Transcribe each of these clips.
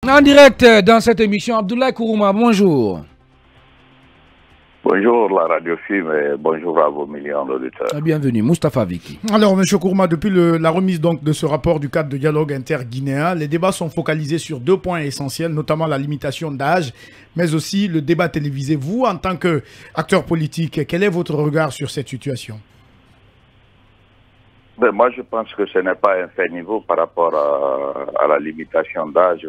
En direct dans cette émission, Abdoulaye Kourouma, bonjour. Bonjour la radio film et bonjour à vos millions d'auditeurs. Bienvenue, Moustapha Viki. Alors, M. Kourouma, depuis la remise donc, de ce rapport du cadre de dialogue interguinéen, les débats sont focalisés sur 2 points essentiels, notamment la limitation d'âge, mais aussi le débat télévisé. Vous, en tant qu'acteur politique, quel est votre regard sur cette situation? Moi, je pense que ce n'est pas un fait niveau par rapport à la limitation d'âge.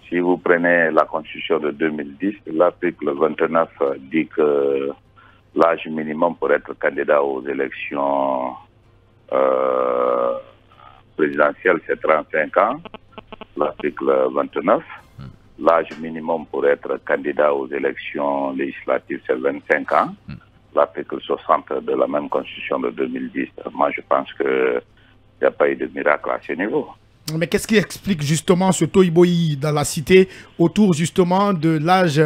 Si vous prenez la Constitution de 2010, l'article 29 dit que l'âge minimum pour être candidat aux élections présidentielles, c'est 35 ans. L'article 29. L'âge minimum pour être candidat aux élections législatives, c'est 25 ans. L'article 60 de la même Constitution de 2010. Moi, je pense qu'il n'y a pas eu de miracle à ce niveau. Mais qu'est-ce qui explique justement ce tohu-bohi dans la cité autour justement de l'âge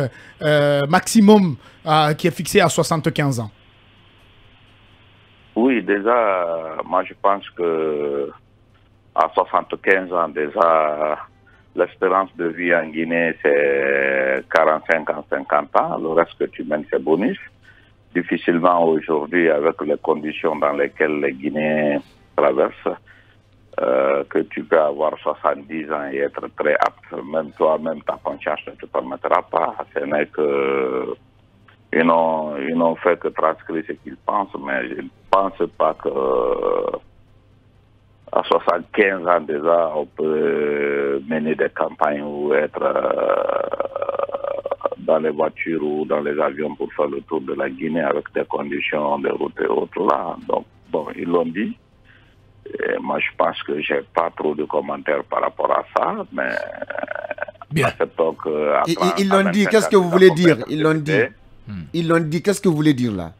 maximum qui est fixé à 75 ans? Oui, déjà, moi je pense que à 75 ans déjà, l'espérance de vie en Guinée c'est 45 ans, 50 ans. Le reste que tu mènes c'est bonus. Difficilement aujourd'hui avec les conditions dans lesquelles les Guinéens traversent. Que tu peux avoir 70 ans et être très apte, même toi-même, ta conscience ne te permettra pas. Ce n'est que ils n'ont fait que transcrire ce qu'ils pensent, mais je ne pense pas que à 75 ans déjà, on peut mener des campagnes ou être dans les voitures ou dans les avions pour faire le tour de la Guinée avec des conditions de route et autres là. Donc, bon, ils l'ont dit. Et moi, je pense que j'ai pas trop de commentaires par rapport à ça, mais acceptons que... Ils l'ont dit, qu'est-ce que vous voulez dire? Ils l'ont dit. Ils l'ont dit, qu'est-ce que vous voulez dire là?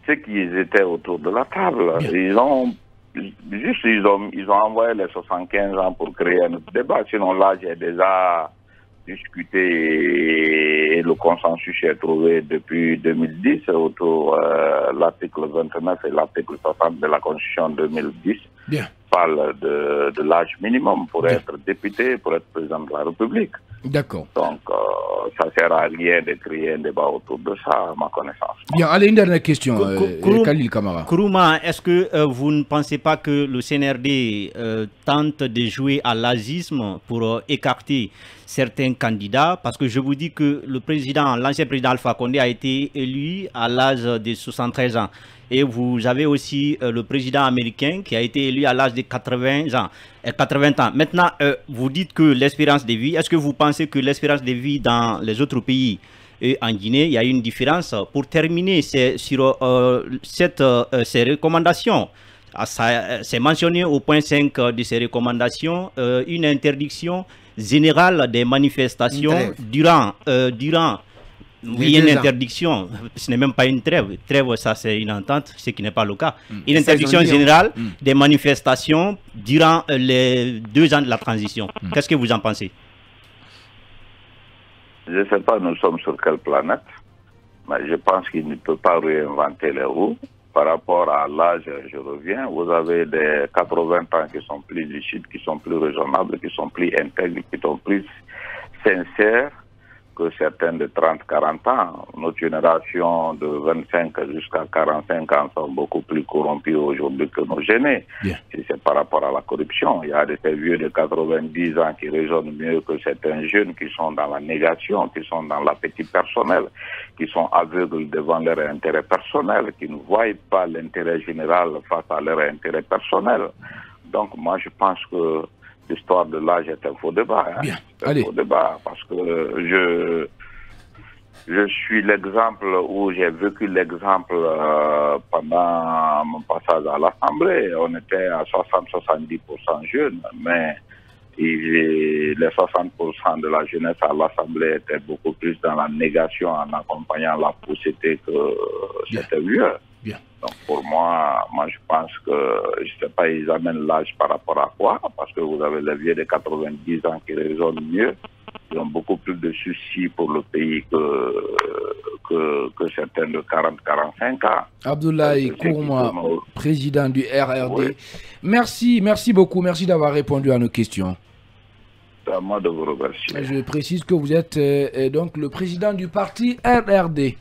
C'est qu'ils étaient autour de la table. Ils ont envoyé les 75 ans pour créer un autre débat. Sinon, là, j'ai déjà discuté et le consensus est trouvé depuis 2010 autour de l'article 29 et l'article 60 de la Constitution 2010. Parle de l'âge minimum pour être député, pour être président de la République. D'accord. Donc, ça ne sert à rien de créer un débat autour de ça, à ma connaissance. Bien, allez, une dernière question, Khalil Kamara. Kourouma, est-ce que vous ne pensez pas que le CNRD tente de jouer à l'azisme pour écarter certains candidats? Parce que je vous dis que l'ancien président Alpha Condé a été élu à l'âge de 73 ans. Et vous avez aussi le président américain qui a été élu à l'âge de 80 ans. Maintenant, vous dites que l'espérance de vie, est-ce que vous pensez que l'espérance de vie dans les autres pays et en Guinée, il y a une différence? Pour terminer sur ces recommandations, c'est mentionné au point 5 de ces recommandations, une interdiction générale des manifestations durant oui, une interdiction, ce n'est même pas une trêve. Trêve, ça c'est une entente, ce qui n'est pas le cas. Une interdiction générale des manifestations durant les 2 ans de la transition. Qu'est-ce que vous en pensez? Je ne sais pas, nous sommes sur quelle planète, mais je pense qu'il ne peut pas réinventer les roues. Par rapport à l'âge, je reviens, vous avez des 80 ans qui sont plus lucides, qui sont plus raisonnables, qui sont plus intègres, qui sont plus sincères que certains de 30-40 ans. Notre génération de 25 jusqu'à 45 ans sont beaucoup plus corrompus aujourd'hui que nos aînés. Si c'est par rapport à la corruption, il y a des vieux de 90 ans qui raisonnent mieux que certains jeunes qui sont dans la négation, qui sont dans l'appétit personnel, qui sont aveugles devant leur intérêt personnel, qui ne voient pas l'intérêt général face à leur intérêt personnel. Donc moi je pense que l'histoire de l'âge est un faux débat. Un faux débat parce que je suis l'exemple où j'ai vécu l'exemple pendant mon passage à l'Assemblée. On était à 60-70% jeunes, mais les 60% de la jeunesse à l'Assemblée étaient beaucoup plus dans la négation en accompagnant la pauvreté que c'était vieux. Donc pour moi, je pense que, je ne sais pas, ils amènent l'âge par rapport à quoi, parce que vous avez les vieux de 90 ans qui raisonnent mieux, ils ont beaucoup plus de soucis pour le pays que certains de 40-45 ans. Abdoulaye Kourouma, président du RRD. Oui. Merci beaucoup, merci d'avoir répondu à nos questions. C'est à moi de vous remercier. Je précise que vous êtes donc le président du parti RRD.